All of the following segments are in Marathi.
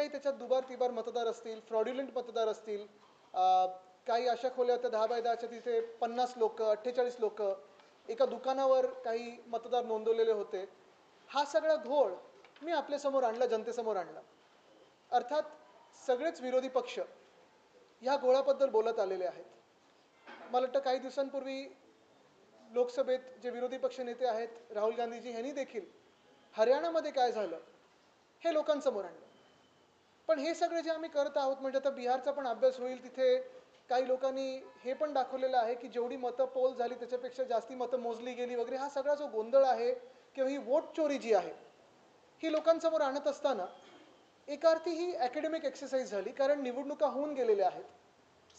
काही त्याच्यात दुबार तिबार मतदार असतील, फ्रॉड्युलंट मतदार असतील, काही अशा खोल्या होत्या 10 बाय 10च्या, तिथे 50 लोक, 48 लोक, एका दुकानावर काही मतदार नोंदवलेले होते. हा सगळा घोळ मी आपल्यासमोर आणला, जनतेसमोर आणला. अर्थात सगळेच विरोधी पक्ष ह्या घोळाबद्दल बोलत आलेले आहेत. मला वाटतं काही दिवसांपूर्वी लोकसभेत जे विरोधी पक्ष नेते आहेत राहुल गांधीजी यांनी देखील हरियाणामध्ये काय झालं हे लोकांसमोर आणलं. पण हे सगळे जे आम्ही करत आहोत, म्हणजे आता बिहारचा पण अभ्यास होईल, तिथे काही लोकांनी हे पण दाखवलेलं आहे की जेवढी मतं पोल झाली त्याच्यापेक्षा जास्ती मतं मोजली गेली वगैरे. हा सगळा जो गोंधळ आहे किंवा ही वोट चोरी जी आहे ही लोकांसमोर आणत असताना एका अर्थी ही अकॅडमिक एक्सरसाइज झाली, कारण निवडणुका होऊन गेलेल्या आहेत,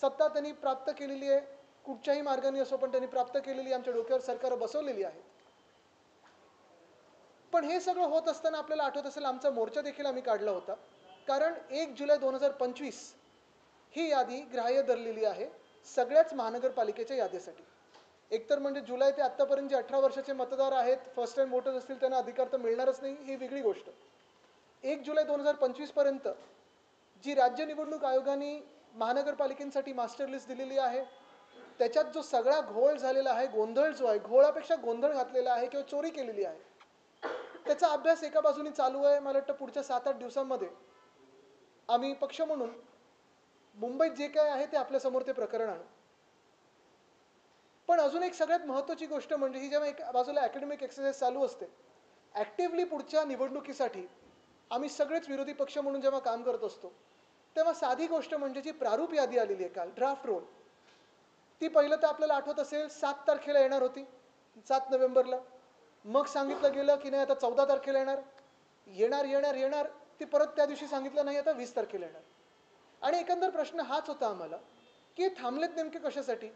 सत्ता त्यांनी प्राप्त केलेली आहे, कुठच्याही मार्गाने असो पण त्यांनी प्राप्त केलेली, आमच्या डोक्यावर सरकार बसवलेली आहे. पण हे सगळं होत असताना आपल्याला आठवत असेल आमचा मोर्चा देखील आम्ही काढला होता, कारण 1 जुलै 2025 ही यादी ग्राह्य धरलेली आहे सगळ्याच महानगरपालिकेच्या यादीसाठी. एकतर म्हणजे जुलै ते आत्तापर्यंत जे 18 वर्षाचे मतदार आहेत, फर्स्ट टाइम वोटर्स असतील, त्यांना अधिकार तर मिळणारच नाही, ही वेगळी गोष्ट. 1 जुलै 2025 पर्यंत जी राज्य निवडणूक आयोगाने महानगरपालिकेसाठी मास्टर लिस्ट दिलेली आहे, त्याच्यात जो सगळा घोळ झालेला आहे, गोंधळ जो आहे, घोळापेक्षा गोंधळ घातलेला आहे किंवा चोरी केलेली आहे, त्याचा अभ्यास एका बाजूने चालू आहे. मला वाटतं पुढच्या 7-8 दिवसांमध्ये आम्ही पक्ष म्हणून मुंबईत जे काय आहे ते आपल्यासमोर ते प्रकरण आणू. पण अजून एक सगळ्यात महत्त्वाची गोष्ट म्हणजे ही जेव्हा एक बाजूला अकॅडमिक एक्सरसाइज चालू असते, ॲक्टिव्हली पुढच्या निवडणुकीसाठी आम्ही सगळेच विरोधी पक्ष म्हणून जेव्हा काम करत असतो, तेव्हा साधी गोष्ट म्हणजे जी प्रारूप यादी आलेली आहे काल, ड्राफ्ट रोल, ती पहिलं तर आपल्याला आठवत असेल 7 तारखेला येणार होती, 7 नोव्हेंबरला. मग सांगितलं गेलं की नाही आता 14 तारखेला येणार, येणार येणार येणार, ती परत त्या दिवशी सांगितलं नाही आता 20 तारखेला येणार. आणि एकंदर प्रश्न हाच होता आम्हाला की थांबलेत नेमके कशासाठी.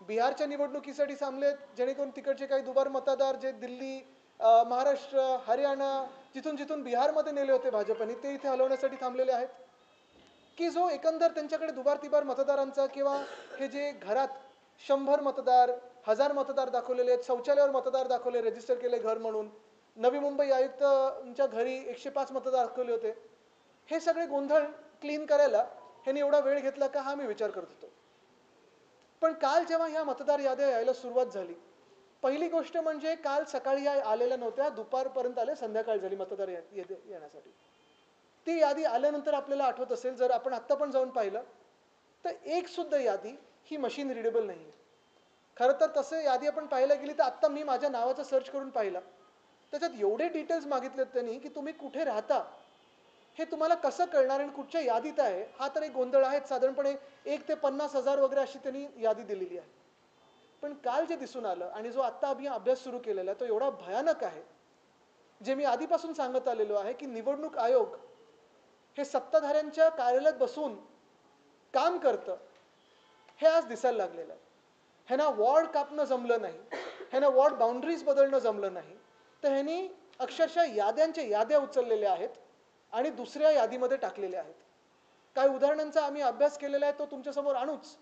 बिहारच्या निवडणुकीसाठी थांबलेत, जेणेकरून तिकडचे काही दुबार मतदार जे दिल्ली, महाराष्ट्र, हरियाणा, जिथून जिथून बिहारमध्ये नेले होते भाजपने, ते इथे हलवण्यासाठी थांबलेले आहेत, की जो एकंदर त्यांच्याकडे दुबार तिबार मतदारांचा किंवा हे जे घरात 100 मतदार, 1000 मतदार दाखवलेले आहेत, शौचालयावर मतदार दाखवले, रजिस्टर केले घर म्हणून, नवी मुंबई आयुक्तांच्या घरी 105 मतदार दाखवले होते, हे सगळे गोंधळ क्लीन करायला ह्यांनी एवढा वेळ घेतला का, हा मी विचार करत होतो. पण काल जेव्हा ह्या मतदार याद्या यायला सुरुवात झाली, पहिली गोष्ट म्हणजे काल सकाळी या आलेल्या नव्हत्या, दुपारपर्यंत आले, संध्याकाळ झाली मतदार येण्यासाठी. ती यादी आल्यानंतर आपल्याला आठवत असेल, जर आपण आत्ता पण जाऊन पाहिलं तर एक सुद्धा यादी ही मशीन रिडेबल नाही आहे. खरं तर तसं यादी आपण पाहायला गेली तर आत्ता मी माझ्या नावाचं सर्च करून पाहिलं, त्याच्यात एवढे डिटेल्स मागितलेत त्यांनी की तुम्ही कुठे राहता हे तुम्हाला कसं कळणार आणि कुठच्या यादीत आहे, हा तर एक गोंधळ आहे. साधारणपणे 1 ते 50,000 वगैरे अशी त्यांनी यादी दिलेली आहे. पण काल जे दिसून आलं आणि जो आत्ता आम्ही अभ्यास सुरू केलेला आहे तो एवढा भयानक आहे, जे मी आधीपासून सांगत आलेलो आहे की निवडणूक आयोग हे सत्ताधाऱ्यांच्या कार्यालयात बसून काम करतं, हे आज दिसायला लागलेलं आहे. ह्यांना वॉर्ड कापणं जमलं नाही, ह्यांना वॉर्ड बाउंड्रीज बदलणं जमलं नाही, तर ह्यांनी अक्षरशः याद्यांच्या याद्या उचललेल्या आहेत आणि दुसऱ्या यादीमध्ये टाकलेल्या आहेत. काही उदाहरणांचा आम्ही अभ्यास केलेला आहे, तो तुमच्यासमोर आणूच.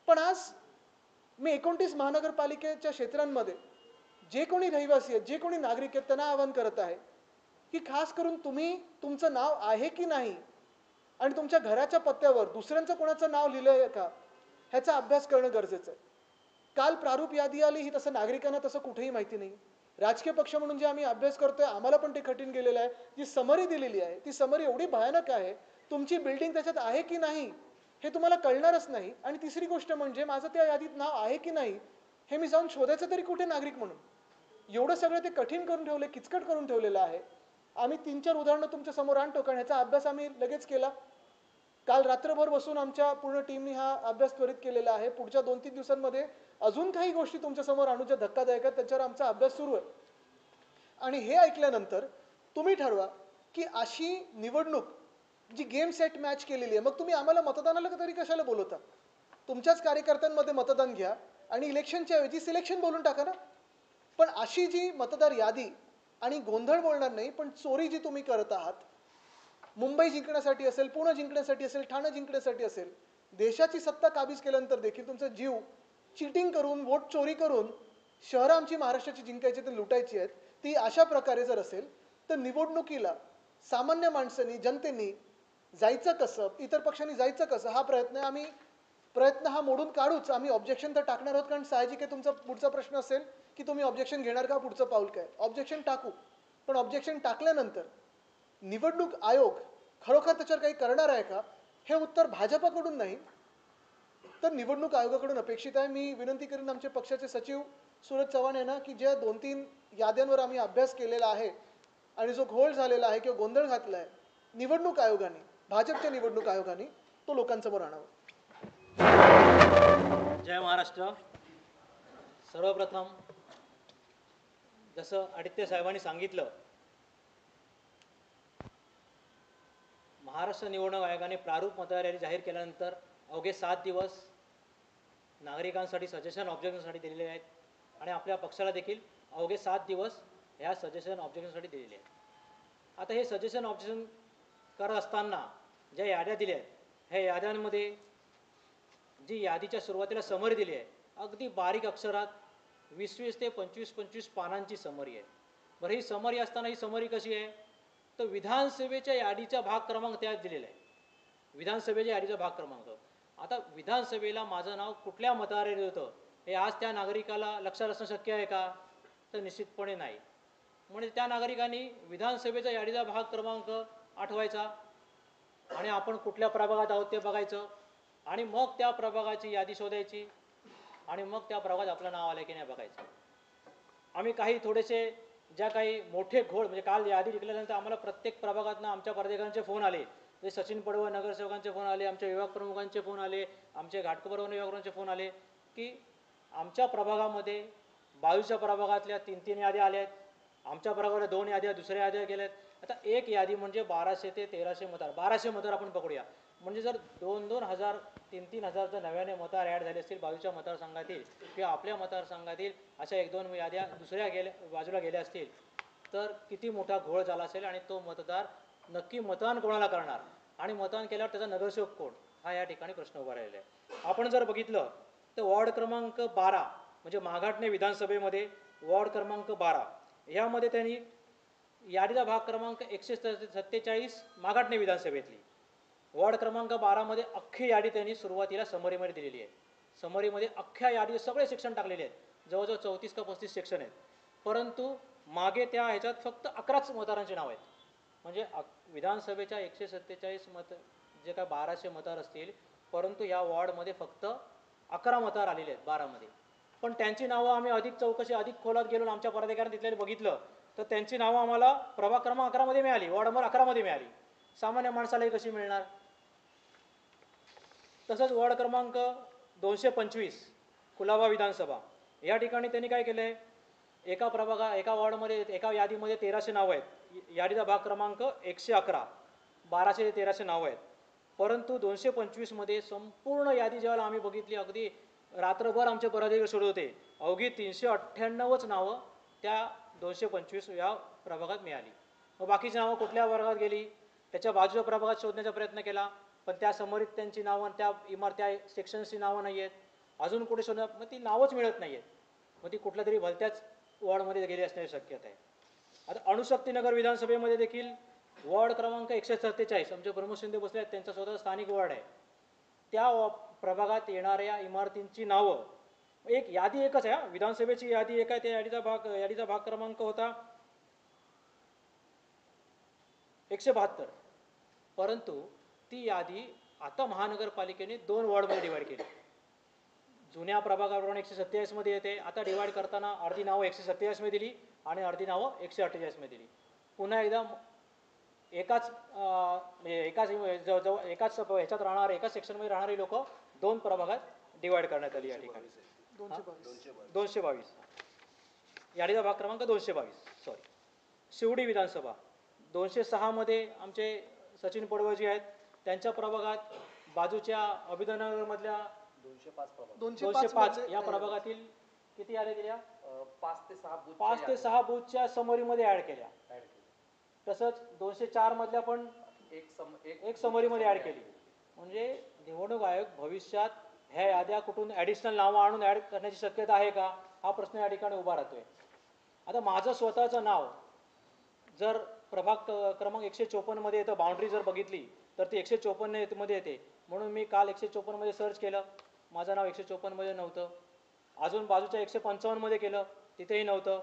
पण आज मी 29 महानगरपालिकेच्या क्षेत्रांमध्ये जे कोणी रहिवासी आहेत, जे कोणी नागरिक आहेत, त्यांना आवाहन करत आहे की खास करून तुम्ही तुमचं नाव आहे की नाही आणि तुमच्या घराच्या पत्त्यावर दुसऱ्यांचं कोणाचं नाव लिहिलं आहे का ह्याचा अभ्यास करणं गरजेचं आहे. काल प्रारूप यादी आली, ही तसं नागरिकांना तसं कुठेही माहिती नाही. राजकीय पक्ष म्हणून जे आम्ही अभ्यास करतोय आम्हाला पण ते कठीण गेलेलं आहे. जी समरी दिलेली आहे ती समरी एवढी भयानक आहे, तुमची बिल्डिंग त्याच्यात आहे की नाही हे तुम्हाला कळणारच नाही. आणि तिसरी गोष्ट म्हणजे माझं त्या यादीत नाव आहे की नाही हे मी जाऊन शोधायचं तरी कुठे नागरिक म्हणून. एवढं सगळं ते कठीण करून ठेवले, किचकट करून ठेवलेलं आहे. आम्ही 3-4 उदाहरणं तुमच्या समोर आणतो, कारण ह्याचा अभ्यास आम्ही लगेच केला. काल रात्रभर बसून आमच्या पूर्ण टीमने हा अभ्यास त्वरित केलेला आहे. पुढच्या 2-3 दिवसांमध्ये अजून काही गोष्टी तुमच्यासमोर आणू ज्या धक्कादायक आहेत, त्याच्यावर आमचा अभ्यास सुरू आहे. आणि हे ऐकल्यानंतर तुम्ही ठरवा की अशी निवडणूक जी गेम सेट मॅच केलेली आहे, मग तुम्ही आम्हाला मतदानाला तरी कशाला बोलवता. तुमच्याच कार्यकर्त्यांमध्ये मतदान घ्या आणि इलेक्शनच्या ऐवजी सिलेक्शन बोलून टाका ना. पण अशी जी मतदार यादी आणि गोंधळ बोलणार नाही, पण चोरी जी तुम्ही करत आहात, मुंबई जिंकण्यासाठी असेल, पुणे जिंकण्यासाठी असेल, ठाणे जिंकण्यासाठी असेल, देशाची सत्ता काबीज केल्यानंतर देखील तुमचा जीव चिटिंग करून, वोट चोरी करून शहरं आमची महाराष्ट्राची जिंकायची ते लुटायची आहेत, ती अशा प्रकारे जर असेल तर निवडणुकीला सामान्य माणसांनी, जनतेने जायचं कसं, इतर पक्षांनी जायचं कसं, हा प्रयत्न आहे. आम्ही प्रयत्न हा मोडून काढूच. आम्ही ऑब्जेक्शन तर टाकणार आहोत, कारण साहजिक आहे तुमचा पुढचा प्रश्न असेल की तुम्ही ऑब्जेक्शन घेणार का, पुढचं पाऊल काय. ऑब्जेक्शन टाकू, पण ऑब्जेक्शन टाकल्यानंतर निवडणूक आयोग खरोखर त्याच्यावर काही करणार आहे का, हे उत्तर भाजपकडून नाही तर निवडणूक आयोगाकडून अपेक्षित आहे. मी विनंती करीन आमचे पक्षाचे सचिव सूरज चव्हाण यांना की ज्या 2-3 याद्यांवर आम्ही अभ्यास केलेला आहे आणि जो घोळ झालेला आहे किंवा गोंधळ घातला आहे, निवडणूक आयोगाने, भाजपच्या निवडणूक आयोगाने तो लोकांसमोर आणावा. जय महाराष्ट्र. सर्वप्रथम जसं आदित्य साहेबांनी सांगितलं, महाराष्ट्र निवडणूक आयोगाने प्रारूप मतदार यादी जाहीर केल्यानंतर अवघे 7 दिवस नागरिकांसाठी सजेशन ऑब्जेक्शनसाठी दिलेले आहेत आणि आपल्या पक्षाला देखील अवघे 7 दिवस ह्या सजेशन ऑब्जेक्शनसाठी दिलेले आहेत. आता हे सजेशन ऑब्जेक्शन करत असताना ज्या याद्या दिल्या आहेत, ह्या याद्यांमध्ये जी यादीच्या सुरुवातीला समरी दिली आहे, अगदी बारीक अक्षरात 20-20 ते 25-25 पानांची समरी आहे. बरं, ही समरी असताना ही समरी कशी आहे, तर विधानसभेच्या यादीचा भाग क्रमांक त्यात दिलेला आहे. विधानसभेच्या यादीचा भाग क्रमांक. आता विधानसभेला माझं नाव कुठल्या मतदार यादीत होतं हे आज त्या नागरिकाला लक्षात असणं शक्य आहे का, तर निश्चितपणे नाही. म्हणजे त्या नागरिकांनी विधानसभेचा यादीचा भाग क्रमांक आठवायचा आणि आपण कुठल्या प्रभागात आहोत ते बघायचं आणि मग त्या प्रभागाची यादी शोधायची आणि मग त्या प्रभागात आपलं नाव आलं की नाही बघायचं. आम्ही काही थोडेसे ज्या काही मोठे घोळ, म्हणजे काल यादी निघाल्यानंतर आम्हाला प्रत्येक प्रभागातनं आमच्या पदाधिकाऱ्यांचे फोन आले, ते सचिन पडवळ नगरसेवकांचे फोन आले, आमच्या विभाग प्रमुखांचे फोन आले, आमचे घाटकोपर विभागांचे फोन आले की आमच्या प्रभागामध्ये 22च्या प्रभागातल्या 3-3 याद्या आल्या आहेत, आमच्या प्रभागाला 2 याद्या दुसऱ्या याद्या गेल्या आहेत. आता एक यादी म्हणजे 1200 ते 1300 मतदार, 1200 मतदार आपण पकडूया. म्हणजे जर 2-2 हजार 3-3 हजार जर नव्याने मतदार ॲड झाले असतील 22च्या मतदारसंघातील किंवा आपल्या मतदारसंघातील, अशा 1-2 याद्या दुसऱ्या बाजूला गेल्या असतील तर किती मोठा घोळ झाला असेल आणि तो मतदार नक्की मतदान कोणाला करणार आणि मतदान केल्यावर त्याचा नगरसेवक कोण, हा या ठिकाणी प्रश्न उभा राहिला आहे. आपण जर बघितलं तर वॉर्ड क्रमांक 12 म्हणजे माघाटणे विधानसभेमध्ये वॉर्ड क्रमांक 12 ह्यामध्ये त्यांनी यादीचा भाग क्रमांक 147 माघाटणे विधानसभेतली वॉर्ड क्रमांक 12मध्ये अख्खी यादी त्यांनी सुरुवातीला समरीमध्ये दिलेली आहे. समरीमध्ये अख्ख्या यादी सगळे सेक्शन टाकलेले आहेत, जवळजवळ 34 का 35 सेक्शन आहेत. परंतु मागे त्या ह्याच्यात फक्त 11च मतदारांचे नाव आहेत. म्हणजे विधानसभेच्या 147 जे काय 1200 मतदार असतील, परंतु या वॉर्डमध्ये फक्त 11 मतदार आलेले आहेत 12मध्ये. पण त्यांची नावं आम्ही अधिक चौकशी अधिक खोलात गेलो, आमच्या पदाधिकाऱ्यांनी तिथले बघितलं तर त्यांची नावं आम्हाला प्रभाग क्रमांक 11मध्ये मिळाली, वॉर्ड नंबर 11मध्ये मिळाली. सामान्य माणसालाही कशी मिळणार. तसंच वॉर्ड क्रमांक 225 कुलाबा विधानसभा या ठिकाणी त्यांनी काय केलं आहे, एका वॉर्डमध्ये एका यादीमध्ये 1300 नावं आहेत, यादीचा भाग क्रमांक 111, 1200 ते 1300 नावं आहेत. परंतु 225मध्ये संपूर्ण यादी ज्यावेळेला आम्ही बघितली, अगदी रात्रभर आमचे पदाधिकारी शोधत होते, अवघी 398च नावं त्या 225 या प्रभागात मिळाली. मग बाकीची नावं कुठल्या वर्गात गेली, त्याच्या बाजूच्या प्रभागात शोधण्याचा प्रयत्न केला, पण त्या समोरीत त्यांची नावं, त्या इमारत्या सेक्शन्सची नावं नाही आहेत. अजून कुठे शोधणार, मग ती नावच मिळत नाही आहेत. मग ती कुठल्या तरी भलत्याच वॉर्डमध्ये गेली असण्याची शक्यता आहे. आता अणुशक्तीनगर विधानसभेमध्ये देखील वॉर्ड क्रमांक 147 आमचे प्रमोद शिंदे बसले आहेत, त्यांचा स्वतः स्थानिक वॉर्ड आहे. त्या प्रभागात येणाऱ्या इमारतींची नावं, एक यादी एकच आहे, विधानसभेची यादी एक आहे, त्या यादीचा भाग क्रमांक होता 172. परंतु ती यादी आता महानगरपालिकेने 2 वॉर्डमध्ये डिवाईड केली. जुन्या प्रभागाप्रमाणे 147मध्ये येते, आता डिवाईड करताना अर्धी नावं 147मध्ये दिली आणि अर्धी नावं 148मध्ये दिली. पुन्हा एकदा एकाच ह्याच्यात राहणार, एकाच सेक्शनमध्ये राहणारी लोक 2 प्रभागात डिवाईड करण्यात आली. या ठिकाणी 222 यादीचा भाग क्रमांक 222. शिवडी विधानसभा 206मध्ये आमचे सचिन पडवळजी आहेत, त्यांच्या प्रभागात बाजूच्या अभिनवनगरमधल्या 205 या प्रभागातील किती याद्या दिल्या, 5 ते 6 बूथच्या समरीमध्ये ॲड केल्या. तसंच 204 मधल्या पण एक समरीमध्ये ॲड केली. म्हणजे निवडणूक आयोग भविष्यात ह्या याद्या कुठून ॲडिशनल नावं आणून ॲड करण्याची शक्यता आहे का, हा प्रश्न या ठिकाणी उभा राहतोय. आता माझं स्वतःचं नाव जर प्रभाग क्रमांक 154मध्ये येतं, बाउंड्री जर बघितली तर ती 154 मध्ये येते. म्हणून मी काल 154 मध्ये सर्च केलं, माझं नाव 154 मध्ये नव्हतं. अजून बाजूच्या 155 मध्ये केलं, तिथेही नव्हतं.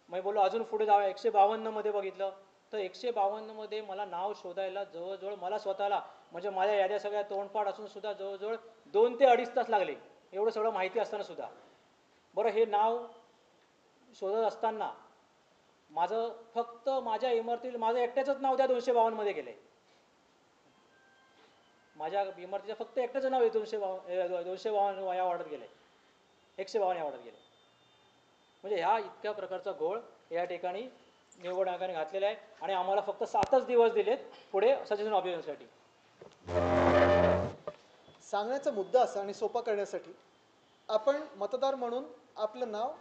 मग बोललो अजून पुढे जाऊया, 152 मध्ये बघितलं, तर 152 मध्ये मला नाव शोधायला जवळजवळ मला स्वतःला म्हणजे माझ्या याद्या सगळ्या तोंडपाठ असून सुद्धा जवळजवळ 2 ते 2.5 तास लागले, एवढं सगळं माहिती असताना सुद्धा. बरं, हे नाव शोधत असताना माझं फक्त माझ्या इमारतीत माझं एकट्याचंच नाव त्या 252 मध्ये गेलंय. माझ्या इमारतीचं फक्त एकट्याचं नाव 252 या वाढत गेलंय, 152 या वाढत गेलंय. म्हणजे ह्या इतक्या प्रकारचा घोळ या ठिकाणी निवड आयोगाने घातलेला आहे आणि आम्हाला फक्त 7च दिवस दिलेत पुढे सजेशन ऑब्जेक्शनसाठी. सांगण्याचा मुद्दा असा आणि सोपा करण्यासाठी आपण मतदार म्हणून आपलं नाव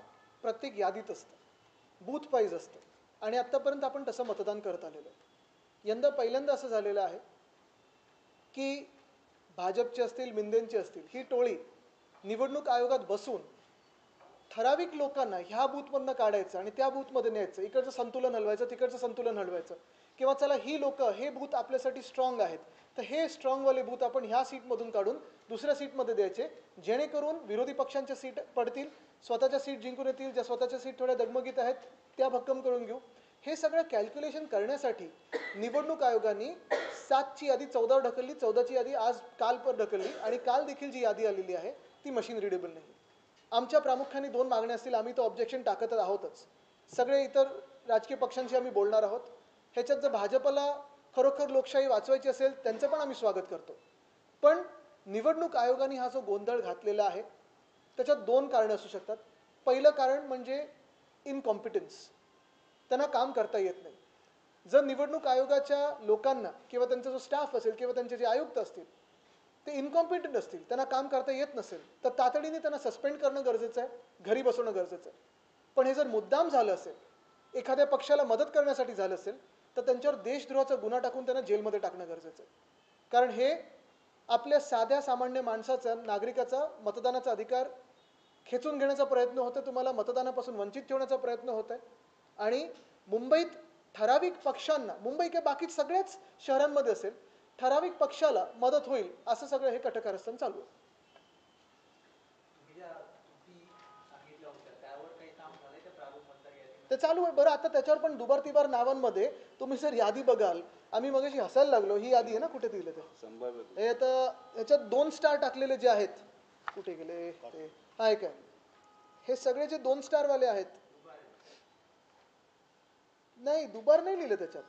प्रत्येक यादीत असतं, बूथ वाईज असतं आणि आत्तापर्यंत आपण तसं मतदान करत आलेलो आहे. यंदा पहिल्यांदा असं झालेलं आहे की भाजपचे असतील, मिंदेंचे असतील, ही टोळी निवडणूक आयोगात बसून ठराविक लोकांना ह्या बूथमधनं काढायचं आणि त्या बूथमध्ये न्यायचं, इकडचं संतुलन हलवायचं, तिकडचं संतुलन हलवायचं, किंवा चला ही लोकं हे बूथ आपल्यासाठी स्ट्रॉंग आहेत तर हे स्ट्रॉंगवाले बूथ आपण ह्या सीटमधून काढून दुसऱ्या सीटमध्ये द्यायचे, जेणेकरून विरोधी पक्षांच्या सीट पडतील, स्वतःच्या सीट जिंकून येतील, ज्या स्वतःच्या सीट थोड्या दगमगीत आहेत त्या भक्कम करून घेऊ. हे सगळं कॅल्क्युलेशन करण्यासाठी निवडणूक आयोगाने 7ची यादी 14वर ढकलली, 14ची यादी आज काल पर ढकलली आणि काल देखील जी यादी आलेली आहे ती मशीन रिडेबल नाही. आमच्या प्रामुख्याने 2 मागण्या असतील, आम्ही तो ऑब्जेक्शन टाकत आहोतच. सगळे इतर राजकीय पक्षांशी आम्ही बोलणार आहोत. ह्याच्यात जर भाजपला खरोखर लोकशाही वाचवायची असेल त्यांचं पण आम्ही स्वागत करतो. पण निवडणूक आयोगाने हा जो गोंधळ घातलेला आहे त्याच्यात 2 कारणं असू शकतात. पहिलं कारण म्हणजे इनकॉम्पिटन्स, त्यांना काम करता येत नाही. जर निवडणूक आयोगाच्या लोकांना किंवा त्यांचा जो स्टाफ असेल किंवा त्यांचे जे आयुक्त असतील ते इनकॉम्पिटंट असतील, त्यांना काम करता येत नसेल तर तातडीने त्यांना सस्पेंड करणं गरजेचं आहे, घरी बसवणं गरजेचं आहे. पण हे जर मुद्दाम झालं असेल, एखाद्या पक्षाला मदत करण्यासाठी झालं असेल तर त्यांच्यावर देशद्रोहाचा गुन्हा टाकून त्यांना जेलमध्ये टाकणं गरजेचं आहे. कारण हे आपल्या साध्या सामान्य माणसाचा, नागरिकाचा मतदानाचा अधिकार खेचून घेण्याचा प्रयत्न होतो, तुम्हाला मतदानापासून वंचित ठेवण्याचा प्रयत्न होत आहे. आणि मुंबईत ठराविक पक्षांना, मुंबई किंवा बाकी सगळ्याच शहरांमध्ये असेल, ठराविक पक्षाला मदत होईल असं सगळं हे कटकारस्थान चालू आहे. ते चालू आहे. बरं, आता त्याच्यावर पण दुबार तिबार नावांमध्ये तुम्ही जर यादी बघाल, आम्ही मगाशी हसायला लागलो, ही यादी आहे ना, कुठे दिलं ते, हे आता ह्याच्यात 2 स्टार टाकलेले जे आहेत, कुठे गेले ते, हा एक आहे, हे सगळे जे 2 स्टारवाले आहेत, नाही दुबार नाही लिहिलं त्याच्यात.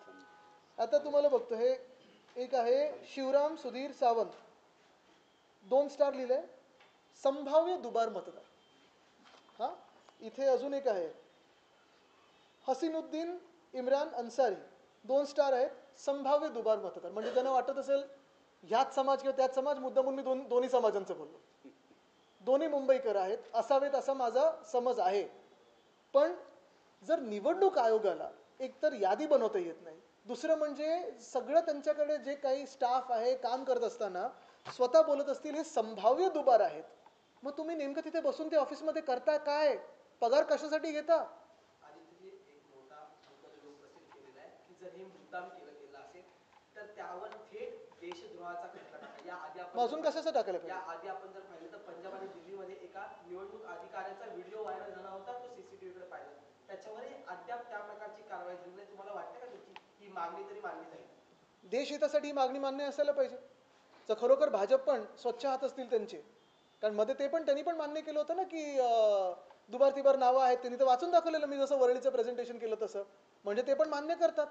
आता तुम्हाला बघतो, हे एक आहे शिवराम सुधीर सावंत, 2 स्टार लिहिले, संभाव्य दुबार मतदार. हा, इथे अजून एक आहे हसीनुद्दीन इम्रान अन्सारी, 2 स्टार आहेत, संभाव्य दुबार मतदार. म्हणजे त्यांना वाटत असेल ह्याच समाज किंवा त्याच समाज, मुद्दामून मी दोन्ही समाजांचं बोललो, दोन्ही मुंबईकर आहेत असावेत असा माझा समज आहे. पण जर निवडणूक आयोगाला एकतर यादी बनवता येत नाही, दुसरं म्हणजे सगळं त्यांच्याकडे जे काही स्टाफ आहे काम करत असताना स्वतः बोलत असतील हे संभाव्य दुबार आहेत, मग तुम्ही नेमकं तिथे बसून ते ऑफिसमध्ये करता काय, पगार कशासाठी घेता? तर त्यावर थेट देशद्रोहाचा खटला टाकला. या आधी अजून कशाचा टाकायला या पाहिजे? आधी आपण जर पाहिलं तर पंजाब आणि दिल्लीमध्ये एका निवडणूक अधिकाऱ्याचा व्हिडिओ व्हायरल झाला होता, तो सीसीटीव्हीकडे पाहिला, त्याच्यावरही अद्याप त्या प्रकारची कारवाई झाली नाही. तुम्हाला वाटतं का त्याची ही मागणी तरी मानली जाईल? देशहितासाठी ही मागणी मान्य असायला पाहिजे. जर खरोखर भाजप पण स्वच्छ हात असतील त्यांचे, कारण मध्ये ते पण त्यांनी पण मान्य केलं होतं ना की दुबार तिबार नावं आहेत, त्यांनी तर वाचून दाखवलेलं, मी जसं वरळीचं प्रेझेंटेशन केलं तसं. म्हणजे ते पण मान्य करतात.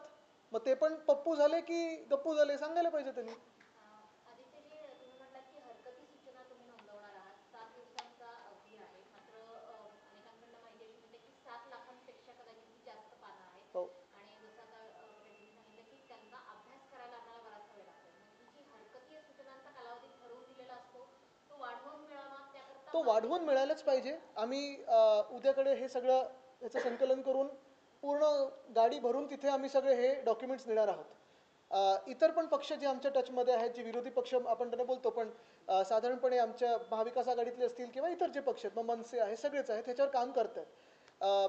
मग ते पण पप्पू झाले की गप्पू झाले सांगायला पाहिजे त्यांनी. आदित्यजी, तुम्ही म्हटलात की हरकती सूचना तुम्ही नोंदवणार आहात. 7 दिवसांचा अवधी आहे. मात्र अनेकांकडून माहिती अशी मिळते की 7 लाखांपेक्षा कदाचित जास्त पानं आहेत. हो. आणि जसं आता प्रेमजींनी सांगितलं की त्यांना अभ्यास करायला आम्हाला बराचसा वेळ लागतो. मग ही जी हरकती सूचनांचा कालावधी ठरवून दिलेला असतो तो वाढवून मिळावा त्याकरता तो वाढवून मिळायलाच पाहिजे. आम्ही उद्याकडे हे सगळं याचं संकलन करून पूर्ण गाडी भरून तिथे आम्ही सगळे हे डॉक्युमेंट्स देणार आहोत. इतर पण पक्ष जे आमच्या टचमध्ये आहेत, जे विरोधी पक्ष आपण त्यांना बोलतो, पण साधारणपणे आमच्या महाविकास आघाडीतले असतील किंवा इतर जे पक्ष आहेत, मग मनसे आहे, सगळेच आहेत, ह्याच्यावर काम करत आहेत.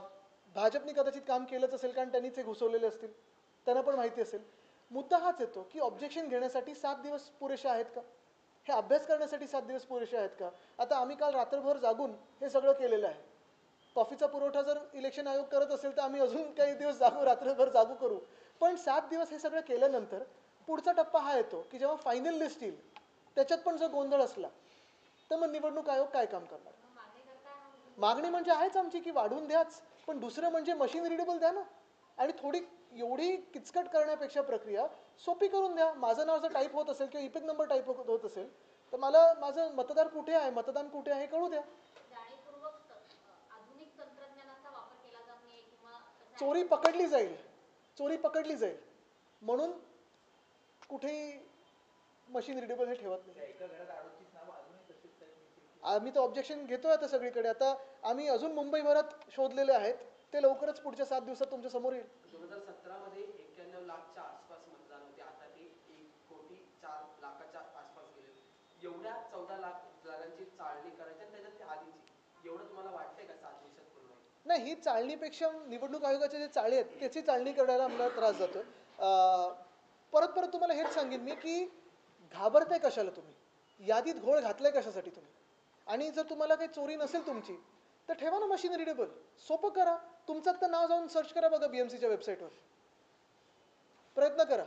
भाजपने कदाचित काम केलंच असेल कारण त्यांनीच हे घुसवलेले असतील, त्यांना पण माहिती असेल. मुद्दा हाच येतो की ऑब्जेक्शन घेण्यासाठी 7 दिवस पुरेसे आहेत का? हे अभ्यास करण्यासाठी 7 दिवस पुरेसे आहेत का? आता आम्ही काल रात्रभर जागून हे सगळं केलेलं आहे. कॉफीचा पुरवठा जर इलेक्शन आयोग करत असेल तर आम्ही अजून काही दिवस रात्रभर जागू करू. पण 7 दिवस हे सगळं केल्यानंतर पुढचा टप्पा हा येतो की जेव्हा फायनल लिस्ट येईल त्याच्यात पण जर गोंधळ असला तर मग निवडणूक आयोग काय काम करणार? मागणी म्हणजे आहेच आमची की वाढवून द्याच, पण दुसरं म्हणजे मशीन रिडेबल द्या ना. आणि थोडी एवढी किचकट करण्यापेक्षा प्रक्रिया सोपी करून द्या. माझं नाव जर टाईप होत असेल किंवा इपिक नंबर टाईप होत असेल तर मला माझं मतदार कुठे आहे, मतदान कुठे आहे कळू द्या. जाणीवपूर्वक आधुनिक तंत्रज्ञानाचा वापर केला जात नाही किंवा चोरी पकडली जाईल, चोरी पकडली जाईल म्हणून कुठेही मशीन रिडेबल हे ठेवत नाही. एका घरात 38 नावं अजूनही तशीच आहेत. आम्ही तर ऑब्जेक्शन घेतोय आता सगळीकडे. आता आम्ही अजून मुंबईभरात शोधलेले आहेत, ते लवकरच पुढच्या 7 दिवसात तुमच्या समोर येईल. 2017 मध्ये 91 लाखच्या आसपास मतदान होते, आता ते 1,04,00,000च्या आसपास गेले. एवढ्या 14 लाख जागांची चाळणी करायची आणि त्याच्यात ती आधीची, एवढं तुम्हाला वाटतंय का 7 दिवसात पूर्ण होईल? नाही, ही चाळणीपेक्षा निवडणूक आयोगाचे जे चाळे आहेत त्याची चाळणी करायला आम्हाला त्रास जातो. परत परत तुम्हाला हेच सांगेन मी की घाबरताय कशाला तुम्ही, यादीत घोळ घातलाय कशासाठी तुम्ही? आणि जर तुम्हाला काही चोरी नसेल तुमची तर ठेवा ना मशीन रिडेबल, सोपं करा. तुमचं तर नाव जाऊन सर्च करा बघा BMCच्या वेबसाईटवर, प्रयत्न करा,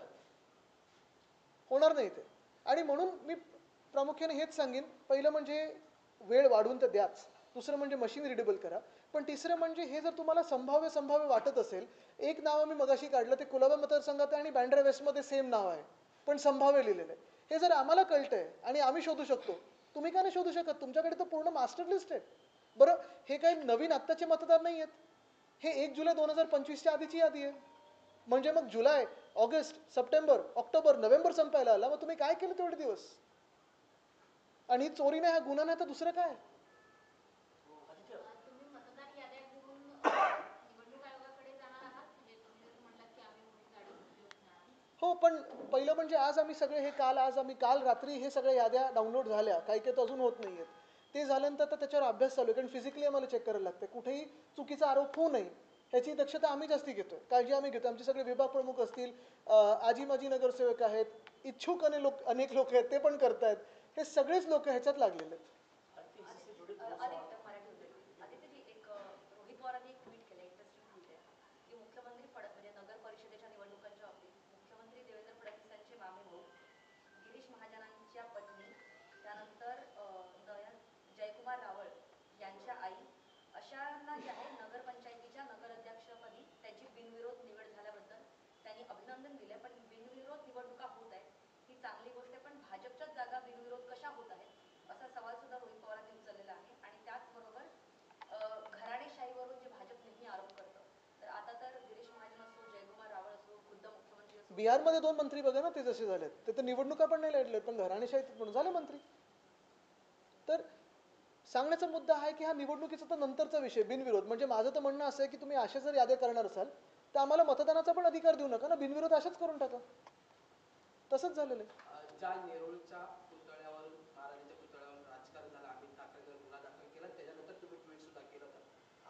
होणार नाही ते. आणि म्हणून मी प्रामुख्याने हेच सांगेन, पहिलं म्हणजे वेळ वाढवून तर द्याच, दुसरं म्हणजे मशीन रिडेबल करा, पण तिसरं म्हणजे हे जर तुम्हाला संभाव्य वाटत असेल, एक नाव मी मगाशी काढलं ते कुलाबा मतदारसंघात आहे आणि बँड्रा वेस्टमध्ये सेम नाव आहे पण संभाव्य लिहिलेलं आहे. हे जर आम्हाला कळतंय आणि आम्ही शोधू शकतो, तुम्ही का नाही शोधू शकत? तुमच्याकडे तर पूर्ण मास्टर लिस्ट आहे. बरं, हे काही नवीन आत्ताचे मतदार नाही आहेत, हे 1 जुलै 2025च्या आधीची यादी आहे. म्हणजे मग जुलै, ऑगस्ट, सप्टेंबर, ऑक्टोबर, नोव्हेंबर संपायला आला, मग तुम्ही काय केलं तेवढे दिवस? आणि ही चोरी नाही, हा गुन्हा नाही तर दुसरं काय? तुम्ही मतदार याद्या घेऊन निवडणूक आयोगाकडे जाणार आहात, म्हणजे तुम्ही जसं म्हटलात की आम्ही मोठी गाडी घेऊन जाणार. हो, पण पहिलं म्हणजे आज आम्ही सगळे हे काल रात्री हे सगळ्या याद्या डाउनलोड झाल्या, काही काही तर अजून होत नाही आहेत. ते झाल्यानंतर तर त्याच्यावर अभ्यास चालू आहे, कारण फिजिकली आम्हाला चेक करायला लागते, कुठेही चुकीचा आरोप होऊ नये ह्याची दक्षता आम्ही जास्ती घेतोय, काळजी आम्ही घेतो. आमचे सगळे विभाग प्रमुख असतील, आजी माजी नगरसेवक आहेत, इच्छुक अनेक लोक आहेत, ते पण करतायत. हे सगळेच लोक ह्याच्यात लागलेले आहेत. आदित्यजी, एक रोहित पवारांनी एक ट्विट केलं, इंटरेस्टिंग ट्विट आहे की मुख्यमंत्री म्हणजे नगर परिषदेच्या निवडणुकांच्या बाबतीत मुख्यमंत्री देवेंद्र फडणवीसांचे मामेभाऊ गिरीश महाजनांच्या पत्नी, त्यानंतर जयकुमार रावळ यांच्या आई अशांना जे आहे नगरपंचायतीच्या नगराध्यक्षपदी त्याची बिनविरोध निवड झाल्याबद्दल त्यांनी अभिनंदन दिले. पण बिनविरोध निवडणुका होत आहेत ही चांगली गोष्ट आहे, पण भाजपच्याच जागा बिनविरोध कशा होत आहेत असा सवाल सुद्धा रोहित पवारांनी उचललेला आहे. आणि त्याचबरोबर घराणेशाहीवरून जे भाजप नेहमी आरोप करतं, तर आता तर गिरीश महाजन असो, जयकुमार रावळ असो, खुद्द मुख्यमंत्री असो, बिहारमध्ये 2 मंत्री बघा ना, ते जसे झालेत, ते तर निवडणुका पण नाही लढलेत, पण घराणेशाहीत म्हणून झाले मंत्री. तर सांगण्याचा मुद्दा आहे की हा निवडणुकीचा तर नंतरचा विषय, बिनविरोध. म्हणजे माझं तर म्हणणं असं आहे की तुम्ही अशा जर याद्या करणार असाल तर आम्हाला मतदानाचा पण अधिकार देऊ नका ना, बिनविरोध अशाच करून टाका. तसंच झालेलं आहे. ज्या नेरूळच्या पुतळ्यावरून, महाराजांच्या पुतळ्यावरून राजकारण झालं, अमित ठाकरेंवर गुन्हा दाखल केला, त्याच्यानंतर तुम्ही ट्विट सुद्धा केलं होतं.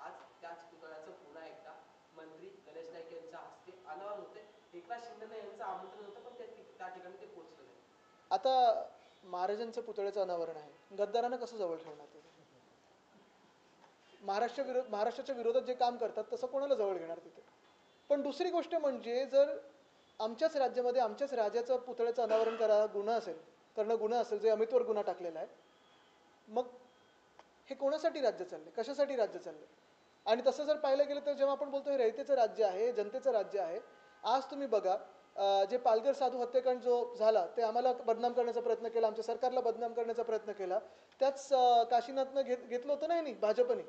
आज त्याच पुतळ्याचं पुन्हा एकदा मंत्री गणेश नाईक यांच्या हस्ते अनावरण होते. एकनाथ शिंदे यांचं आमंत्रण होतं, पण त्या ठिकाणी ते पोहोचलं नाही. आता महाराजांचं पुतळ्याचं अनावरण आहे, गद्दारांना कसं जवळ ठेवणार ते? महाराष्ट्राच्या विरोधात जे काम करतात तसं कोणाला जवळ घेणार तिथे? पण दुसरी गोष्ट म्हणजे जर आमच्याच राज्यामध्ये आमच्याच राजाचं पुतळ्याचं अनावरण करणं गुन्हा असेल, जे अमितवर गुन्हा टाकलेला आहे, मग हे कोणासाठी राज्य चालले, कशासाठी राज्य चालले? आणि तसं जर पाहायला गेलं तर जेव्हा आपण बोलतो हे रयतेचं राज्य आहे, जनतेचं राज्य आहे, आज तुम्ही बघा जे पालघर साधू हत्याकांड जो झाला ते आम्हाला बदनाम करण्याचा प्रयत्न केला, आमच्या सरकारला बदनाम करण्याचा प्रयत्न केला, त्याच काशीनाथनं घेतलं होतं नाही भाजपने.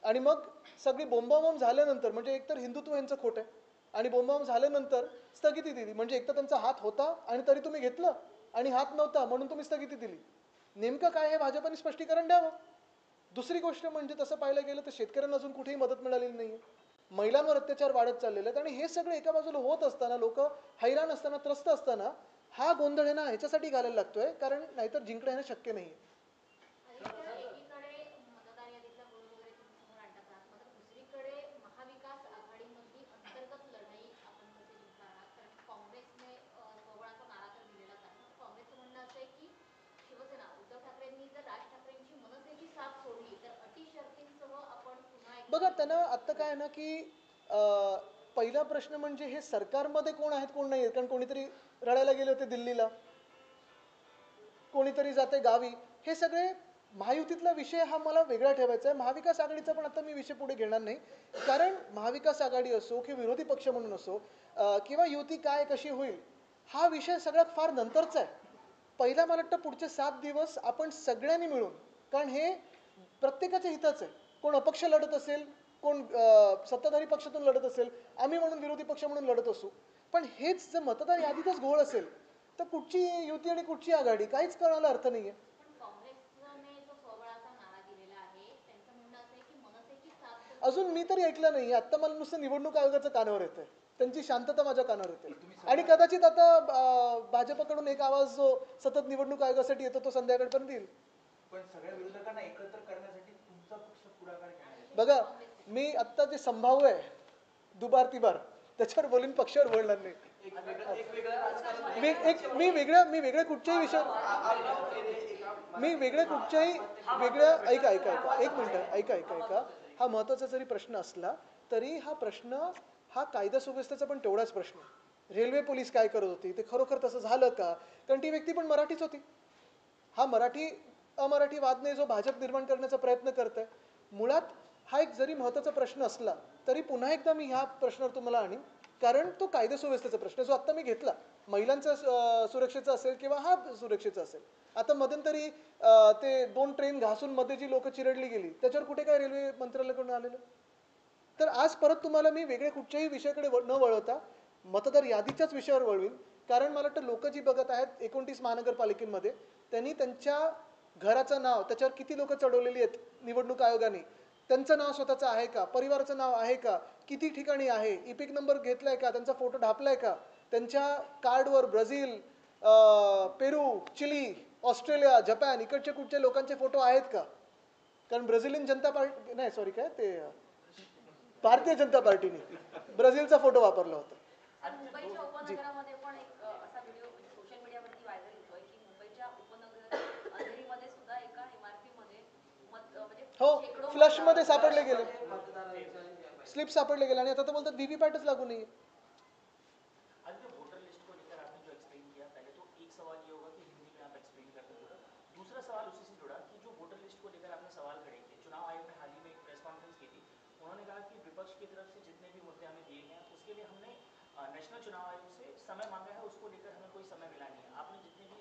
आणि मग सगळी बोंबाबोंब झाल्यानंतर, म्हणजे एकतर हिंदुत्व यांचं खोटं आहे आणि बोंबाबोंब झाल्यानंतर स्थगिती दिली, म्हणजे एकतर त्यांचा हात होता आणि तरी तुम्ही घेतलं आणि हात नव्हता म्हणून तुम्ही स्थगिती दिली. नेमकं काय हे भाजपने स्पष्टीकरण द्यावं. दुसरी गोष्ट म्हणजे तसं पाहायला गेलं तर शेतकऱ्यांना अजून कुठेही मदत मिळालेली नाही आहे, महिलांवर अत्याचार वाढत चाललेले आहेत. आणि हे सगळं एका बाजूला होत असताना, लोक हैराण असताना, त्रस्त असताना, हा गोंधळ आहे ना ह्याच्यासाठी घालायला लागतोय, कारण नाहीतर जिंकणं येणं शक्य नाही आहे. एकीकडे मतदार यादीतला गोळ वगैरे तुम्ही समोर आणतात आहात, मात्र दुसरीकडे महाविकास आघाडीमधली अंतर्गत लढाई आपण कशी जिंकणार आहात? कारण काँग्रेसने जर राज ठाकरेंची मनसेची साथ सोडली तर अटी शर्तींसह आपण पुन्हा एकदा बघा त्यांना आत्ता काय आहे ना की पहिला प्रश्न म्हणजे हे सरकारमध्ये कोण आहेत कोण नाही आहेत, कारण कोणीतरी रडायला गेले होते दिल्लीला, कोणीतरी जाते गावी. हे सगळे महायुतीतला विषय हा मला वेगळा ठेवायचा आहे. महाविकास आघाडीचा पण आता मी विषय पुढे घेणार नाही, कारण महाविकास आघाडी असो किंवा विरोधी पक्ष म्हणून असो किंवा युती काय कशी होईल हा विषय सगळ्यात फार नंतरचा आहे. पहिला मला वाटतं पुढचे 7 दिवस आपण सगळ्यांनी मिळून, कारण हे प्रत्येकाच्या हिताचं आहे. कोण अपक्ष लढत असेल, कोण सत्ताधारी पक्षातून लढत असेल, आम्ही म्हणून विरोधी पक्ष म्हणून लढत असू, पण हेच जर मतदार यादीतच घोळ असेल तर कुठची युती आणि कुठची आघाडी काहीच करण्याला अर्थ नाही आहे. पण काँग्रेसने जो स्वबळाचा नारा दिलेला आहे त्यांचं म्हणणं असं आहे की मनसेची साथ अजून मी तरी ऐकलं नाही. आत्ता मला नुसतं निवडणूक आयोगाचं कानावर येतंय, त्यांची शांतता माझ्या कानावर येते. आणि कदाचित आता भाजपकडून एक आवाज जो सतत निवडणूक आयोगासाठी येतो तो संध्याकाळपर्यंत येईल. पण सगळ्या विरोधकांना एकत्र करण्यासाठी तुमचा पक्ष पुढाकार घेणार आहे. बघा मी आत्ता जे संभाव्य आहे दुबार तिबार त्याच्यावर बोलून पक्षावर बोलणार नाही. एक वेगळं राजकारण मी वेगळ्या कुठच्याही विषय मी वेगळ्या कुठच्याही वेगळ्या ऐका एक मिनिट ऐका हा महत्त्वाचा जरी प्रश्न असला तरी हा प्रश्न हा कायदा सुव्यवस्थेचा पण तेवढाच प्रश्न आहे. रेल्वे पोलीस काय करत होती ते खरोखर तसं झालं का, कारण ती व्यक्ती पण मराठीच होती. हा मराठी अमराठी वादने जो भाजप निर्माण करण्याचा प्रयत्न करत आहे, मुळात हा एक जरी महत्त्वाचा प्रश्न असला तरी पुन्हा एकदा मी ह्या प्रश्नावर तुम्हाला आणीन, कारण तो कायदा सुव्यवस्थेचा प्रश्न जो आत्ता मी घेतला महिलांचा सुरक्षेचा असेल किंवा हा सुरक्षेचा असेल. आता मध्यंतरी ते 2 ट्रेन घासून मध्ये जी लोक चिरडली गेली त्याच्यावर कुठे काय रेल्वे मंत्रालयाकडून आलेलं. तर आज परत तुम्हाला मी वेगळ्या कुठच्याही विषयाकडे न वळवता मतदार यादीच्याच विषयावर वळवीन, कारण मला वाटतं लोक जी बघत आहेत 29 महानगरपालिकेमध्ये त्यांनी त्यांच्या घराचं नाव त्याच्यावर किती लोक चढवलेली आहेत निवडणूक आयोगाने, त्यांचं नाव स्वतःचं आहे का, परिवाराचं नाव आहे का, किती ठिकाणी आहे, इपिक नंबर घेतलाय का, त्यांचा फोटो ढापलाय का, त्यांच्या कार्डवर ब्राझील, पेरू, चिली, ऑस्ट्रेलिया, जपान इकडच्या कुठच्या लोकांचे फोटो आहेत का, कारण ब्राझिलियन जनता पार्टी नाही सॉरी काय ते भारतीय जनता पार्टीने ब्राझीलचा फोटो वापरला होता. सर, मुंबईच्या उपनगरामध्ये पण एक असा व्हिडिओ सोशल मीडियावरती व्हायरल होतोय की मुंबईच्या उपनगर अंधेरीमध्ये सुद्धा एका इमारतीमध्ये म्हणजे हो शेकडो फ्लशमध्ये सापडले गेले, मतदारांच्या स्लिप सापडले गेले आणि आता तर बोलतात व्हीव्हीपॅटच लागू नहीं है. आज जो वोटर लिस्ट को लेकर आपने जो एक्सप्लेन किया, पहले तो एक सवाल ये होगा कि हिंदी में आप एक्सप्लेन करते हैं. दूसरा सवाल उसी से जुड़ा कि जो वोटर लिस्ट को लेकर आपने सवाल खड़े किए, चुनाव आयोग ने हाल ही में एक प्रेस कॉन्फ्रेंस की थी. उन्होंने कहा कि विपक्ष की तरफ से जितने भी मुद्दे हमें दिए गए हैं उसके लिए हमने नेशनल चुनाव आयोग से समय मांगा है, उसको लेकर हमें कोई समय मिला नहीं है. आपने जितने भी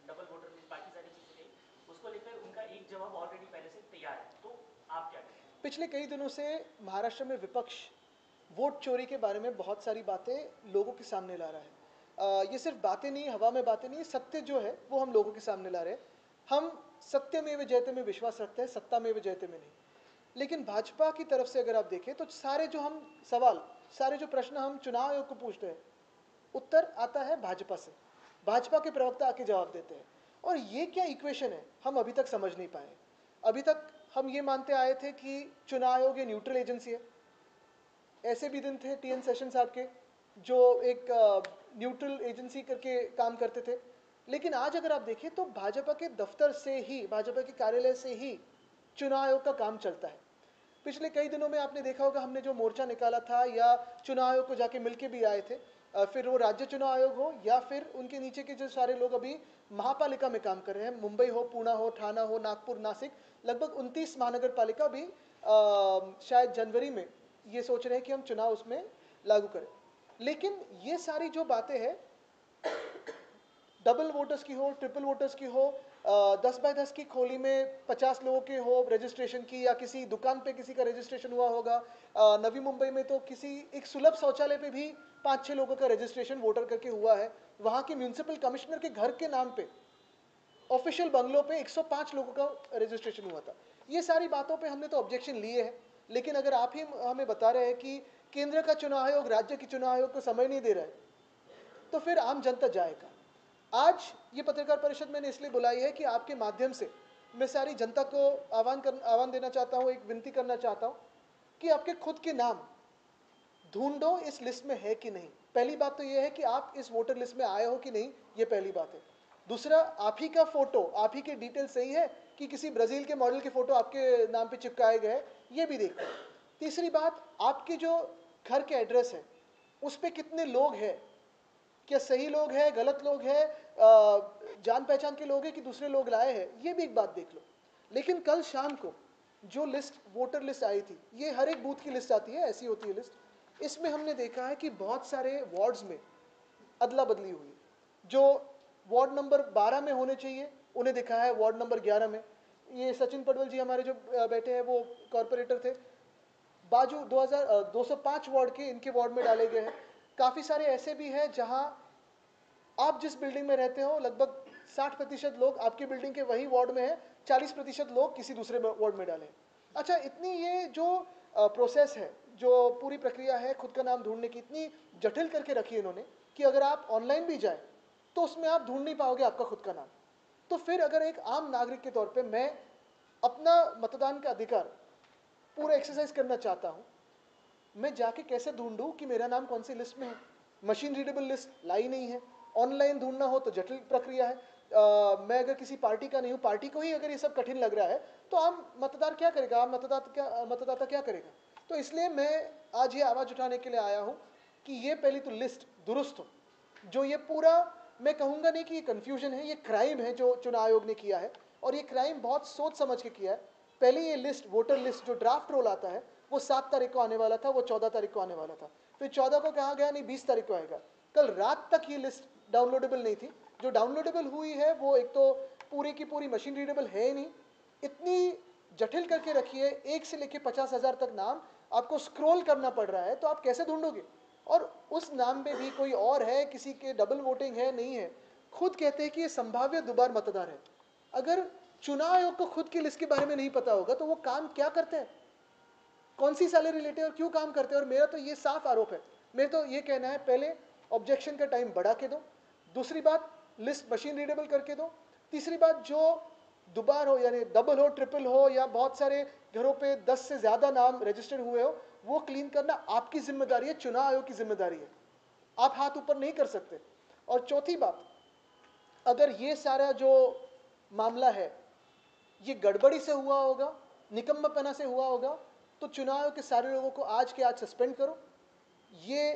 डबल वोटर लिस्ट बाकी सारी चीजें कही उसको लेकर उनका एक जवाब ऑलरेडी पहले से तैयार है. तो आप क्या कहें? पिछले कई दिनों से महाराष्ट्र में विपक्ष वोट चोरी के बारे में बहुत सारी बातें लोगों के सामने ला रहा है. ये सिर्फ बातें नहीं, हवा में बातें नहीं, सत्य जो है वो हम लोगों के सामने ला रहे हैं. हम सत्यमेव जयते में विश्वास रखते हैं, सत्तामेव जयते में नहीं. लेकिन भाजपा की तरफ से अगर आप देखें तो सारे जो हम सवाल, सारे जो प्रश्न हम चुनाव आयोग को पूछते हैं उत्तर आता है भाजपा से. भाजपा के प्रवक्ता आके जवाब देते हैं. और ये क्या इक्वेशन है हम अभी तक समझ नहीं पाए. अभी तक हम ये मानते आए थे कि चुनाव आयोग ये न्यूट्रल एजेंसी है. ऐसे भी दिन थे टीएन सेशन साहब के जो एक न्यूट्रल एजेंसी करके काम करते थे. लेकिन आज अगर आप देखें तो भाजपा के दफ्तर से ही, भाजपा के कार्यालय से ही चुनाव आयोग का काम चलता है. पिछले कई दिनों में आपने देखा होगा हमने जो मोर्चा निकाला था या चुनाव आयोग को जाके मिलके भी आए थे, फिर वो राज्य चुनाव आयोग हो या फिर उनके नीचे के जो सारे लोग अभी महापालिका में काम कर रहे हैं, मुंबई हो, पुणे हो, ठाणा हो, नागपुर, नासिक, लगभग 29 महानगर पालिका भी शायद जनवरी में ये सोच रहे हैं कि हम चुनाव उसमें लागू करें. लेकिन ये सारी जो बातें हैं डबल वोटर्स की हो, ट्रिपल वोटर्स की हो, 10 बाय 10 की खोली में 50 लोगों के हो रजिस्ट्रेशन की, या किसी दुकान पे किसी का रजिस्ट्रेशन हुआ होगा, नवी मुंबई में तो किसी एक सुलभ शौचालय पे भी 5-6 लोगों का रजिस्ट्रेशन वोटर करके हुआ है. वहाँ के म्यूनिसिपल कमिश्नर के घर के नाम पे ऑफिशियल बंगलों पे 105 लोगों का रजिस्ट्रेशन हुआ था. ये सारी बातों पे हमने तो ऑब्जेक्शन लिए हैं. लेकिन अगर आप ही हमें बता रहे हैं कि केंद्र का चुनाव आयोग राज्य के चुनाव आयोग को समय नहीं दे रहा है, तो फिर आम जनता जाएगा. आज ये पत्रकार परिषद मैंने इसलिए बुलाई है कि आपके माध्यम से मैं सारी जनता को आह्वान देना चाहता हूँ, एक विनती करना चाहता हूँ कि आपके खुद के नाम ढूंढो इस लिस्ट में है कि नहीं. पहली बात तो ये है कि आप इस वोटर लिस्ट में आए हो कि नहीं, ये पहली बात है. दूसरा, आप ही का फोटो, आप ही के डिटेल सही है कि किसी ब्राज़ील के मॉडल के फ़ोटो आपके नाम पे चिपकाए गए, ये भी देखते हैं। तीसरी बात, आपके जो घर के एड्रेस है उस पे कितने लोग हैं, क्या सही लोग हैं, गलत लोग हैं, जान पहचान के लोग हैं कि दूसरे लोग लाए हैं, ये भी एक बात देख लो। लेकिन कल शाम को जो लिस्ट, वोटर लिस्ट आई थी, ये हर एक बूथ की लिस्ट आती है, ऐसी होती है लिस्ट। इसमें हमने देखा है कि बहुत सारे वार्ड्स में अदला बदली हुई। जो वार्ड नंबर 12 में होने चाहिए उन्हें दिखा है वार्ड नंबर 11 में। ये सचिन पडवल जी हमारे जो बैठे हैं वो कॉरपोरेटर थे, बाजू 205 वार्ड के इनके वार्ड में डाले गए हैं। काफ़ी सारे ऐसे भी हैं जहां आप जिस बिल्डिंग में रहते हो लगभग 60% लोग आपकी बिल्डिंग के वही वार्ड में हैं, 40% लोग किसी दूसरे वार्ड में डाले हैं। अच्छा, इतनी ये जो प्रोसेस है, जो पूरी प्रक्रिया है खुद का नाम ढूंढने की, इतनी जटिल करके रखी है इन्होंने कि अगर आप ऑनलाइन भी जाए तो उसमें आप ढूंढ नहीं पाओगे आपका खुद का नाम। तो फिर अगर एक आम नागरिक के तौर पे मैं अपना मतदान का अधिकार पूरा एक्सरसाइज करना चाहता हूँ, मैं जाके कैसे ढूंढूं कि मेरा नाम कौन सी लिस्ट में है? मशीन रीडेबल लिस्ट लाई नहीं है, ऑनलाइन ढूंढना हो तो जटिल प्रक्रिया है। मैं अगर किसी पार्टी का नहीं हूँ, पार्टी को ही अगर ये सब कठिन लग रहा है तो आम मतदार क्या करेगा, आम मतदाता क्या करेगा? तो इसलिए मैं आज ये आवाज़ उठाने के लिए आया हूँ कि ये पहली तो लिस्ट दुरुस्त हो। जो ये पूरा, मैं कहूँगा नहीं कि ये कन्फ्यूजन है, ये क्राइम है जो चुनाव आयोग ने किया है, और ये क्राइम बहुत सोच समझ के किया है। पहले ये लिस्ट, वोटर लिस्ट जो ड्राफ्ट रोल आता है वो 7 तारीख को आने वाला था, वो 14 तारीख को आने वाला था, फिर 14 को कहा गया नहीं 20 तारीख को आएगा। कल रात तक ये लिस्ट डाउनलोडेबल नहीं थी। जो डाउनलोडेबल हुई है वो एक तो पूरी की पूरी मशीन रीडेबल है ही नहीं, इतनी जटिल करके रखी है, 1 से लेके 50,000 तक नाम आपको स्क्रॉल करना पड़ रहा है, तो आप कैसे ढूंढोगे? और उस नाम पे भी कोई और है, किसी के डबल वोटिंग है, नहीं है। खुद कहते हैं कि ये संभाव्य दोबार मतदार है। अगर चुनाव आयोग को खुद की लिस्ट के बारे में नहीं पता होगा तो वो काम क्या करते हैं, कौन सी सैलरी लेते हैं और क्यों काम करते हैं? और मेरा तो ये साफ आरोप है, मेरा तो ये कहना है, पहले ऑब्जेक्शन का टाइम बढ़ा के दो, दूसरी बात लिस्ट मशीन रीडेबल करके दो, तीसरी बात जो दोबार हो यानी डबल हो, ट्रिपल हो, या बहुत सारे घरों पे 10 से ज़्यादा नाम रजिस्टर्ड हुए हो, वो क्लीन करना आपकी जिम्मेदारी है, चुनाव आयोग की जिम्मेदारी है, आप हाथ ऊपर नहीं कर सकते। और चौथी बात, अगर ये सारा जो मामला है ये गड़बड़ी से हुआ होगा, निकम्मापना से हुआ होगा, तो चुनाव आयोग के सारे लोगों को आज के आज सस्पेंड करो। ये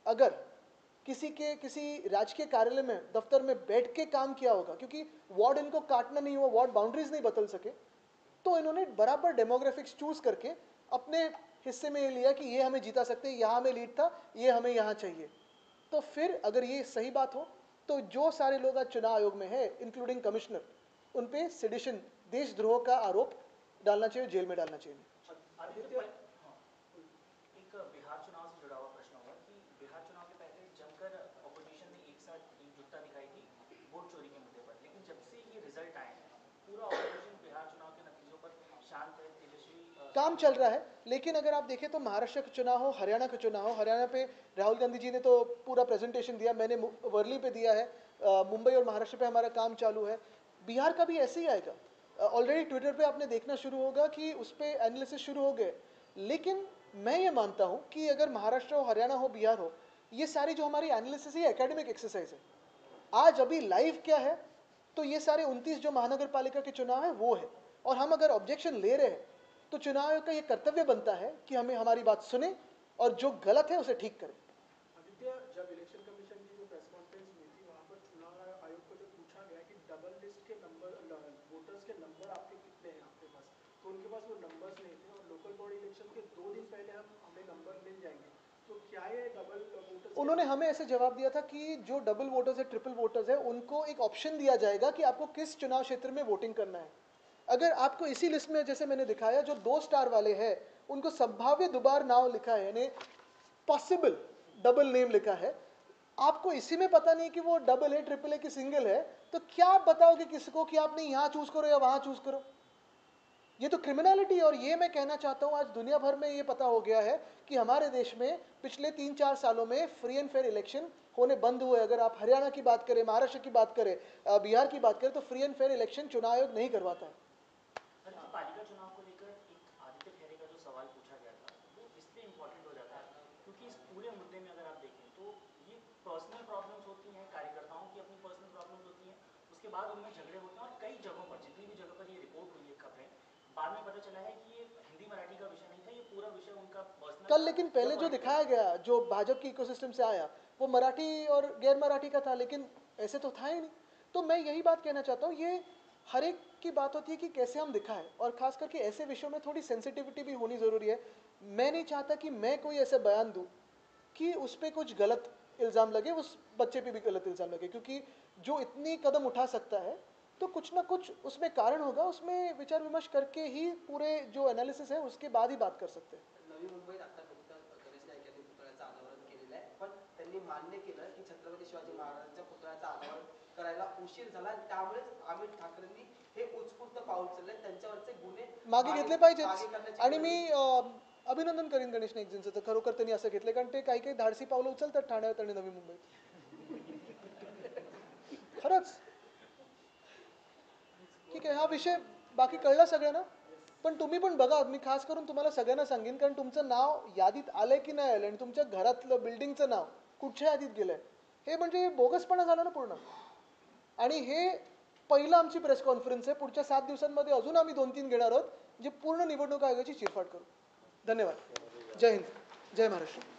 अगर किसी राजकीय कार्यालय में, दफ्तर में बैठ के काम किया होगा, क्योंकि वार्ड इनको काटना नहीं हुआ, वार्ड बाउंड्रीज नहीं बदल सके, तो इन्होंने बराबर डेमोग्राफिक्स चूज करके अपने हिस्से में ये लिया कि ये हमें जीता सकते हैं, यहाँ हमें लीड था, ये हमें यहाँ चाहिए। तो फिर अगर ये सही बात हो तो जो सारे लोग आज चुनाव आयोग में है, इंक्लूडिंग कमिश्नर, उन पे सेडिशन, देशद्रोह का आरोप डालना चाहिए, जेल में डालना चाहिए। आदित्य, हाँ, एक बिहार चुनाव से जुड़ा हुआ प्रश्न होगा कि बिहार चुनाव के पहले जमकर ऑपोजिशन ने एक साथ एकजुटता दिखाई थी वोट चोरी के मुद्दे पर, लेकिन जब से ये रिजल्ट आए हैं पूरा ऑपोजिशन बिहार चुनाव के नतीजों पर शांत है, तेजस्वी काम चल रहा है। लेकिन अगर आप देखें तो महाराष्ट्र का चुनाव हो, हरियाणा का चुनाव हो, हरियाणा पे राहुल गांधी जी ने तो पूरा प्रेजेंटेशन दिया, मैंने वर्ली पे दिया है, मुंबई और महाराष्ट्र पे हमारा काम चालू है। बिहार का भी ऐसे ही आएगा। ऑलरेडी ट्विटर पे आपने देखना शुरू होगा कि उस पर एनालिसिस शुरू हो गए। लेकिन मैं ये मानता हूँ कि अगर महाराष्ट्र हो, हरियाणा हो, बिहार हो, ये सारी जो हमारी एनालिसिस है एकेडमिक एक्सरसाइज है। आज अभी लाइव क्या है, तो ये सारे 29 जो महानगर पालिका के चुनाव है वो है, और हम अगर ऑब्जेक्शन ले रहे हैं तो चुनाव आयोग का ये कर्तव्य बनता है कि हमें हमारी बात सुने और जो गलत है उसे ठीक करें। आदित्य, जब इलेक्शन कमीशन की जो प्रेस कॉन्फ्रेंस हुई थी वहाँ पर चुनाव आयोग को जो पूछा गया कि डबल लिस्ट के नंबर, वोटर्स के नंबर आपके कितने हैं आपके पास, तो उनके पास वो नंबर्स नहीं थे, और लोकल बॉडी इलेक्शन के 2 दिन पहले हमें नंबर मिल जाएंगे, तो क्या ये डबल वोटर्स? उन्होंने हमें ऐसे जवाब दिया था कि जो डबल वोटर्स है, ट्रिपल वोटर्स है, उनको एक ऑप्शन दिया जाएगा कि आपको किस चुनाव क्षेत्र में वोटिंग करना है। अगर आपको इसी लिस्ट में जैसे मैंने दिखाया जो 2 स्टार वाले हैं उनको संभाव्य दोबार नाम लिखा है, यानी पॉसिबल डबल नेम लिखा है, आपको इसी में पता नहीं कि वो डबल है, ट्रिपल है कि सिंगल है, तो क्या आप बताओगे किसी को कि आपने यहाँ चूज करो या वहां चूज करो? ये तो क्रिमिनलिटी। और ये मैं कहना चाहता हूँ आज दुनिया भर में ये पता हो गया है कि हमारे देश में पिछले 3-4 सालों में फ्री एंड फेयर इलेक्शन होने बंद हुए। अगर आप हरियाणा की बात करें, महाराष्ट्र की बात करें, बिहार की बात करें, तो फ्री एंड फेयर इलेक्शन चुनाव आयोग नहीं करवाता है। पालिका चुनाव को लेकर एक आदित्य खैरे का जो सवाल पूछा गया था वो इसलिए इम्पोर्टेंट हो जाता है क्योंकि इस पूरे मुद्दे में अगर आप देखें तो ये पर्सनल प्रॉब्लम्स होती हैं, कार्यकर्ताओं की अपनी पर्सनल प्रॉब्लम्स होती हैं, उसके उसके बाद उनमें झगड़े होते हैं और कई जगहों पर, जितनी भी जगह पर ये रिपोर्ट हुई है खबरें, बाद में पता चला है कि ये हिंदी मराठी का विषय नहीं था, ये पूरा विषय उनका पर्सनल कल लेकिन पहले जो दिखाया गया जो भाजपा की इकोसिस्टम से आया वो मराठी और गैर मराठी का था, लेकिन ऐसे तो था ही नहीं। तो मैं यही बात कहना चाहता हूँ, ये हर एक की बात होती है कि कैसे हम दिखाएं, और खास करके ऐसे विषयों में थोड़ी सेंसिटिविटी भी होनी ज़रूरी है। मैं नहीं चाहता कि मैं कोई ऐसे बयान दूँ कि उस पर कुछ गलत इल्ज़ाम लगे, उस बच्चे पे भी गलत इल्ज़ाम लगे, क्योंकि जो इतनी कदम उठा सकता है तो कुछ ना कुछ उसमें कारण होगा, उसमें विचार विमर्श करके ही पूरे जो एनालिसिस है उसके बाद ही बात कर सकते हैं। नवी मुंबईत आता नुकताच गणेश नाईक यांनी पुतळ्याचं अनावरण केलेलं आहे, पण त्यांनी मान्य केलं की छत्रपती शिवाजी महाराजांच्या पुतळ्याचं अनावरण करायला उशीर झाला आणि त्यामुळेच अमित ठाकरेंनी हे उत्स्फूर्त पाऊल उचलले, त्यांच्यावरचे गुन्हे मागे घेतले मागे पाहिजेत। करण्याची आणि मी गरज अभिनंदन करीन गणेश नाईकजींचं, तर खरोखर त्यांनी असं घेतलं, कारण ते काही काही धाडसी पावलं उचलतात ठाण्यात आणि नवी मुंबईत खरंच। ठीक आहे, हा विषय बाकी कळला सगळ्यांना, पण तुम्ही पण बघा, मी खास करून तुम्हाला सगळ्यांना सांगेन, कारण तुमचं नाव यादीत आलंय की नाही आलं आणि तुमच्या घरातलं बिल्डिंगचं नाव कुठच्या यादीत गेलंय, हे म्हणजे बोगसपणा झाला ना पूर्ण। आणि हे पहिलं आमची प्रेस कॉन्फरन्स आहे, पुढच्या 7 दिवसांमध्ये अजून आम्ही 2-3 घेणार आहोत, जे पूर्ण निवडणूक आयोगाची चिरफाड करू। धन्यवाद। जय हिंद, जय महाराष्ट्र।